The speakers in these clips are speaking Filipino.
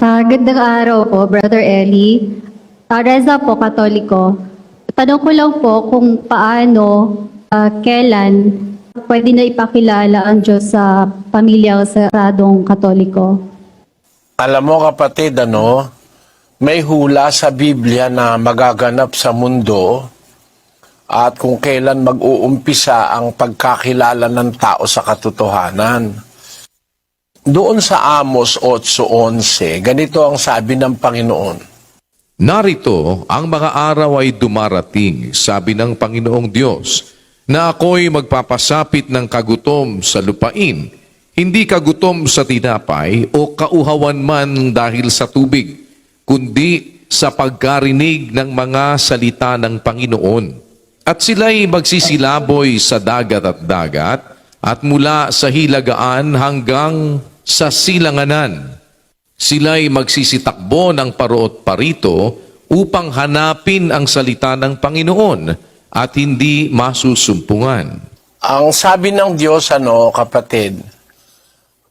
Magandang araw po, Brother Eli. Reza po, Katoliko. Tanong ko lang po kung paano, kailan pwede na ipakilala ang Diyos sa pamilya sagradong Katoliko. Alam mo kapatid, may hula sa Biblia na magaganap sa mundo at kung kailan mag-uumpisa ang pagkakilala ng tao sa katotohanan. Doon sa Amos 8:11, ganito ang sabi ng Panginoon. Narito ang mga araw ay dumarating, sabi ng Panginoong Diyos, na ako'y magpapasapit ng kagutom sa lupain, hindi kagutom sa tinapay o kauhawan man dahil sa tubig, kundi sa pagkarinig ng mga salita ng Panginoon. At sila'y magsisilaboy sa dagat at mula sa hilagaan hanggang sa silanganan. Sila'y magsisitakbo ng parot parito upang hanapin ang salita ng Panginoon at hindi masusumpungan. Ang sabi ng Diyos, kapatid,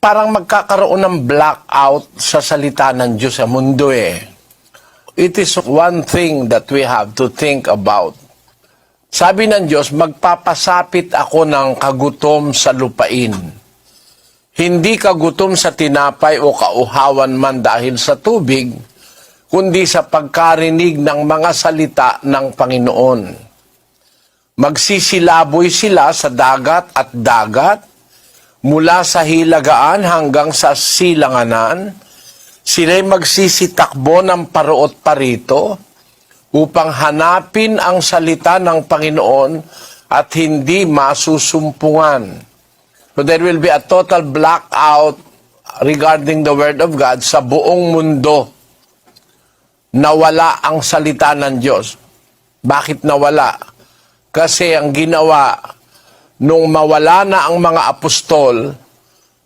parang magkakaroon ng blackout sa salita ng Diyos sa mundo It is one thing that we have to think about. Sabi ng Diyos, magpapasapit ako ng kagutom sa lupain. Hindi kagutom sa tinapay o kauhawan man dahil sa tubig, kundi sa pagkarinig ng mga salita ng Panginoon. Magsisilaboy sila sa dagat, mula sa hilagaan hanggang sa silanganan. Sila'y magsisitakbo ng parot parito upang hanapin ang salita ng Panginoon at hindi masusumpungan. So there will be a total blackout regarding the Word of God sa buong mundo. Nawala ang salita ng Diyos. Bakit nawala? Kasi ang ginawa, nung mawala na ang mga apostol,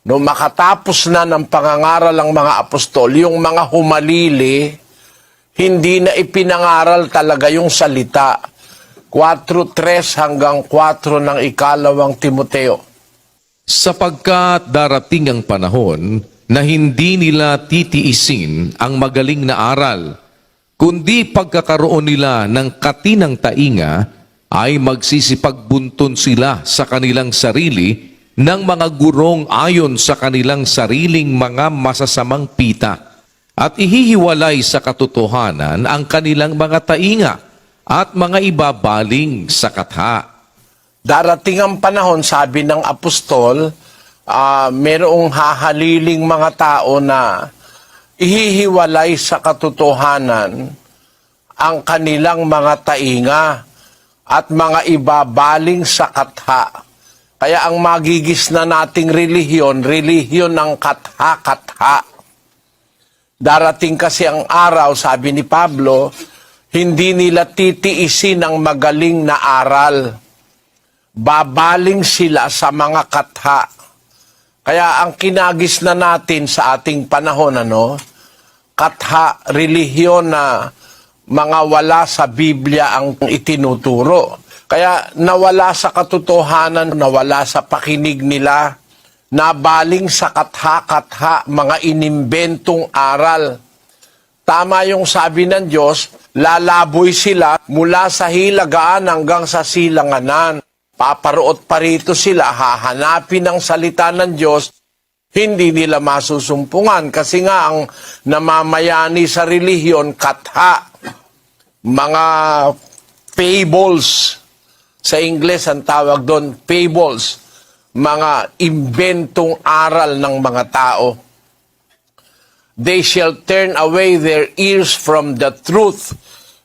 nung makatapos na ng pangangaral ang mga apostol, yung mga humalili, hindi na ipinangaral talaga yung salita. 4:3 hanggang 4 ng ikalawang Timoteo. Sapagkat darating ang panahon na hindi nila titiisin ang magaling na aral, kundi pagkakaroon nila ng katinang tainga ay magsisipagbuntun sila sa kanilang sarili ng mga gurong ayon sa kanilang sariling mga masasamang pita at ihihiwalay sa katotohanan ang kanilang mga tainga at mga ibabaling sa katha. Darating ang panahon, sabi ng apostol, mayroong hahaliling mga tao na ihihiwalay sa katotohanan ang kanilang mga tainga at mga ibabaling sa katha. Kaya ang magigis na nating relihiyon ng katha-katha. Darating kasi ang araw, sabi ni Pablo, hindi nila titiisin ang magaling na aral. Babaling sila sa mga katha. Kaya ang kinagis na natin sa ating panahon, katha, relihiyon na mga wala sa Biblia ang itinuturo. Kaya nawala sa katotohanan, nawala sa pakinig nila, nabaling sa katha-katha, mga inimbentong aral. Tama yung sabi ng Diyos, lalaboy sila mula sa hilagaan hanggang sa silanganan. Paparoot parito sila, hahanapin ang salita ng Diyos, hindi nila masusumpungan. Kasi nga ang namamayani sa relihiyon, katha, mga fables. Sa Ingles, ang tawag doon, fables. Mga imbentong aral ng mga tao. They shall turn away their ears from the truth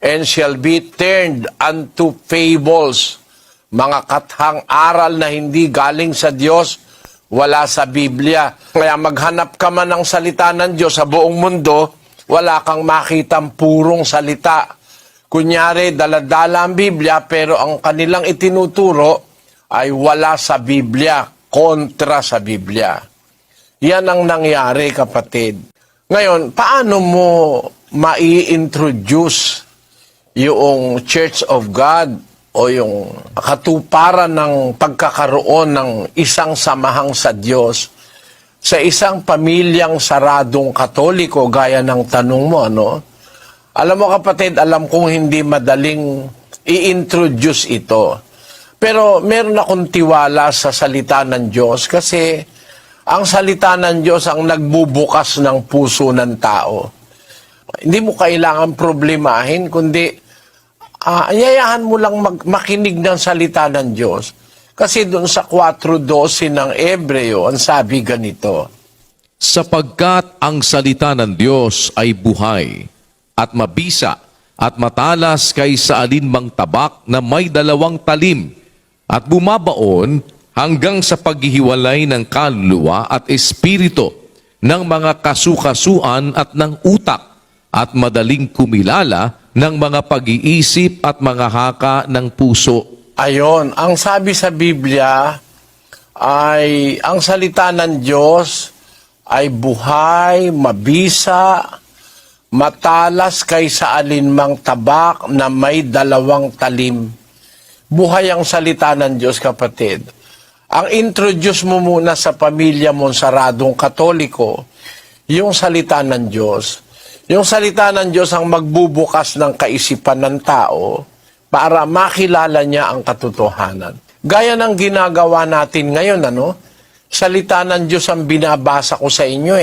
and shall be turned unto fables. Mga kathang aral na hindi galing sa Diyos, wala sa Biblia. Kaya maghanap ka man ng salita ng Diyos sa buong mundo, wala kang makitang purong salita. Kunyari, daladala ang Biblia, pero ang kanilang itinuturo ay wala sa Biblia, kontra sa Biblia. Yan ang nangyari, kapatid. Ngayon, paano mo mai-introduce yung Church of God o yung katuparan ng pagkakaroon ng isang samahang sa Diyos sa isang pamilyang saradong Katoliko, gaya ng tanong mo, ano? Alam mo kapatid, alam kong hindi madaling i-introduce ito. Pero meron akong tiwala sa salita ng Diyos kasi ang salita ng Diyos ang nagbubukas ng puso ng tao. Hindi mo kailangan problemahin, kundi ayayahan mo lang makinig ng salita ng Diyos. Kasi doon sa 4:12 ng Ebreo, ang sabi ganito, Sapagkat ang salita ng Diyos ay buhay at mabisa at matalas kaysa alinmang tabak na may 2 talim at bumabaon hanggang sa paghihiwalay ng kaluluwa at espiritu, ng mga kasukasuan at ng utak, at madaling kumilala ng mga pag-iisip at mga haka ng puso. ayon, ang sabi sa Biblia ay ang salita ng Diyos ay buhay, mabisa, matalas kaysa alinmang tabak na may 2 talim. Buhay ang salita ng Diyos, kapatid. Ang introduce mo muna sa pamilya mo saradong Katoliko, yung salita ng Diyos. Yung salita ng Diyos ang magbubukas ng kaisipan ng tao para makilala niya ang katotohanan. Gaya ng ginagawa natin ngayon, ano? Salita ng Diyos ang binabasa ko sa inyo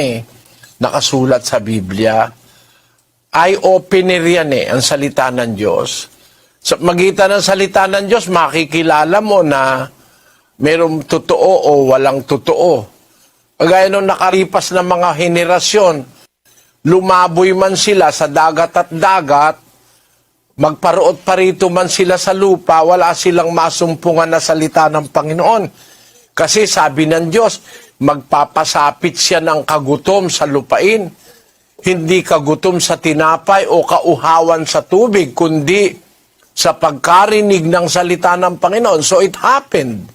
nakasulat sa Biblia. Eye-opener yan ang salita ng Diyos. Sa magitan ng salita ng Diyos, makikilala mo na mayroong totoo o walang totoo. Kagaya nung nakaripas na mga henerasyon, lumaboy man sila sa dagat at dagat, magparoot parito man sila sa lupa, wala silang masumpungan na salita ng Panginoon. Kasi sabi ng Diyos, magpapasapit siya ng kagutom sa lupain. Hindi kagutom sa tinapay o kauhawan sa tubig, kundi sa pagkarinig ng salita ng Panginoon. So it happened.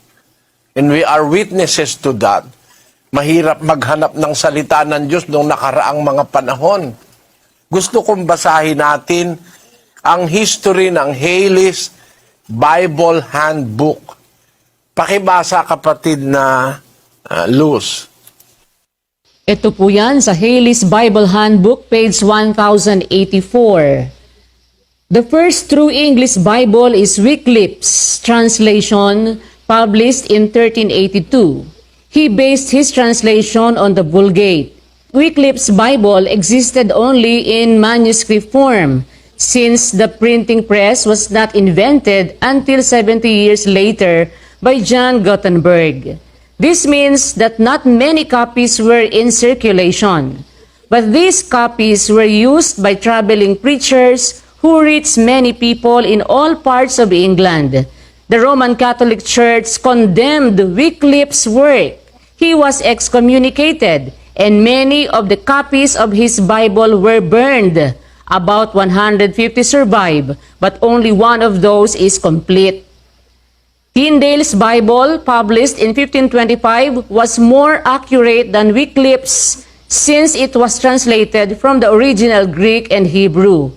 And we are witnesses to that. Mahirap maghanap ng salita ng Diyos noong nakaraang mga panahon. Gusto kong basahin natin ang history ng Haley's Bible Handbook. Pakibasa, kapatid na Luz. Ito po yan sa Haley's Bible Handbook, page 1084. The first true English Bible is Wycliffe's translation, published in 1382. He based his translation on the Vulgate. Wycliffe's Bible existed only in manuscript form, since the printing press was not invented until 70 years later by John Gutenberg. This means that not many copies were in circulation, but these copies were used by traveling preachers who reached many people in all parts of England. The Roman Catholic Church condemned Wycliffe's work. He was excommunicated, and many of the copies of his Bible were burned. About 150 survive, but only one of those is complete. Tyndale's Bible, published in 1525, was more accurate than Wycliffe's since it was translated from the original Greek and Hebrew.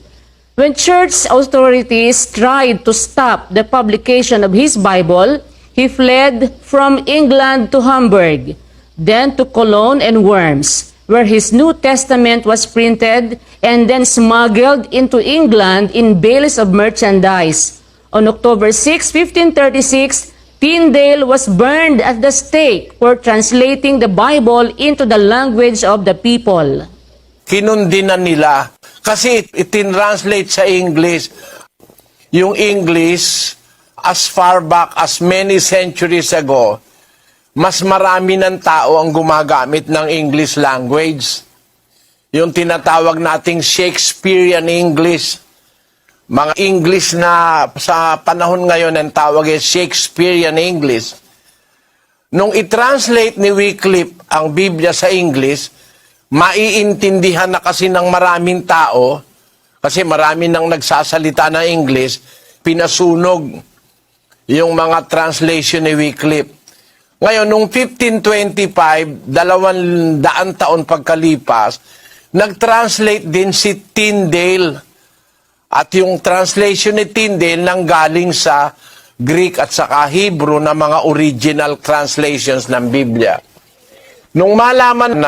When church authorities tried to stop the publication of his Bible, he fled from England to Hamburg, then to Cologne and Worms, where his New Testament was printed and then smuggled into England in bales of merchandise. On October 6, 1536, Tyndale was burned at the stake for translating the Bible into the language of the people. Kinundinan nila kasi itinranslate sa English. Yung English, as far back as many centuries ago, mas marami ng tao ang gumagamit ng English language. Yung tinatawag nating Shakespearean English. Mga English na sa panahon ngayon ang tawag ay Shakespearean English. Nung i-translate ni Wycliffe ang Biblia sa English, maiintindihan na kasi ng maraming tao, kasi marami nang nagsasalita ng English, pinasunog yung mga translation ni Wycliffe. Ngayon, nung 1525, 200 taon pagkalipas, nag-translate din si Tyndale. At yung translation ni Tyndale nanggaling sa Greek at saka Hebrew na mga original translations ng Biblia. Nung malaman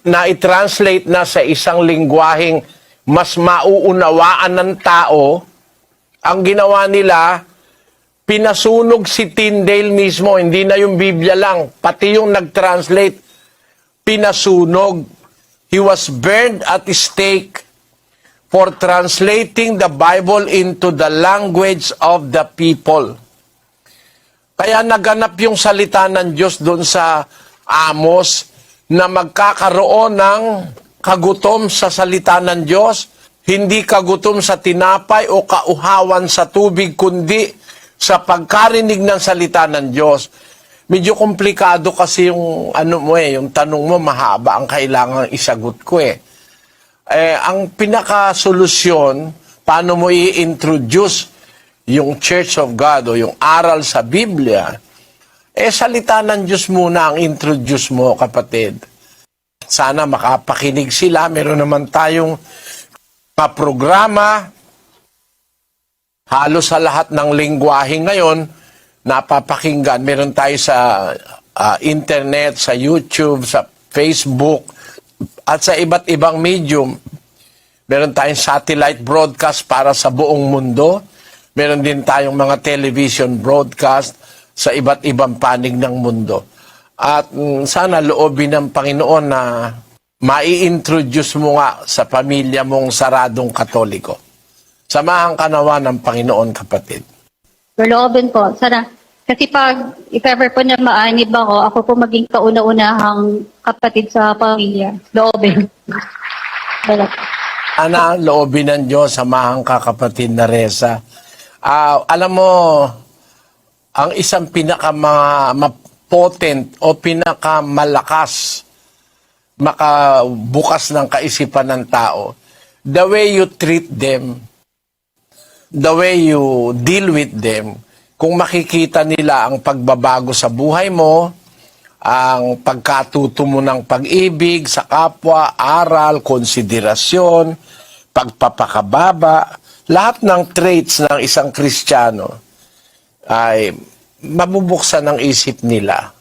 na i-translate na sa isang lingwaheng mas mauunawaan ng tao, ang ginawa nila, pinasunog si Tyndale mismo, hindi na yung Biblia lang, pati yung nag-translate, pinasunog. He was burned at the stake for translating the Bible into the language of the people. Kaya naganap yung salita ng Diyos doon sa Amos na magkakaroon ng kagutom sa salita ng Diyos, hindi kagutom sa tinapay o kauhawan sa tubig, kundi sa pagkarinig ng salita ng Diyos. Medyo komplikado kasi yung yung tanong mo mahaba ang kailangan isagot ko ang pinakasolusyon, paano mo i-introduce yung Church of God o yung aral sa Biblia, salita ng Diyos muna ang introduce mo, kapatid. Sana makapakinig sila. Meron naman tayong programa, halos sa lahat ng lingwahe ngayon, napapakinggan. Meron tayo sa internet, sa YouTube, sa Facebook, at sa iba't ibang medium. Meron tayong satellite broadcast para sa buong mundo. Meron din tayong mga television broadcast sa iba't ibang panig ng mundo. At sana loobin ng Panginoon na mai-introduce mo nga sa pamilya mong saradong Katoliko. Samahan ka nawa ng Panginoon, kapatid. Loobin po. Sana. Kasi if ever po na maanib ako po maging kauna-unahang kapatid sa pamilya. Loobin. Ana, loobin ng Diyos, samahan ka, kapatid na Reza. Alam mo, ang isang pinaka-potent o pinaka-malakas makabukas ng kaisipan ng tao, the way you treat them, the way you deal with them, kung makikita nila ang pagbabago sa buhay mo, ang pagkatuto mo ng pag-ibig sa kapwa, aral, konsiderasyon, pagpapakababa, lahat ng traits ng isang Kristiyano ay mabubuksan ang isip nila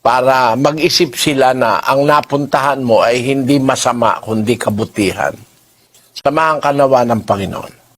para mag-isip sila na ang napuntahan mo ay hindi masama kundi kabutihan. Samahan ka nawa ng Panginoon.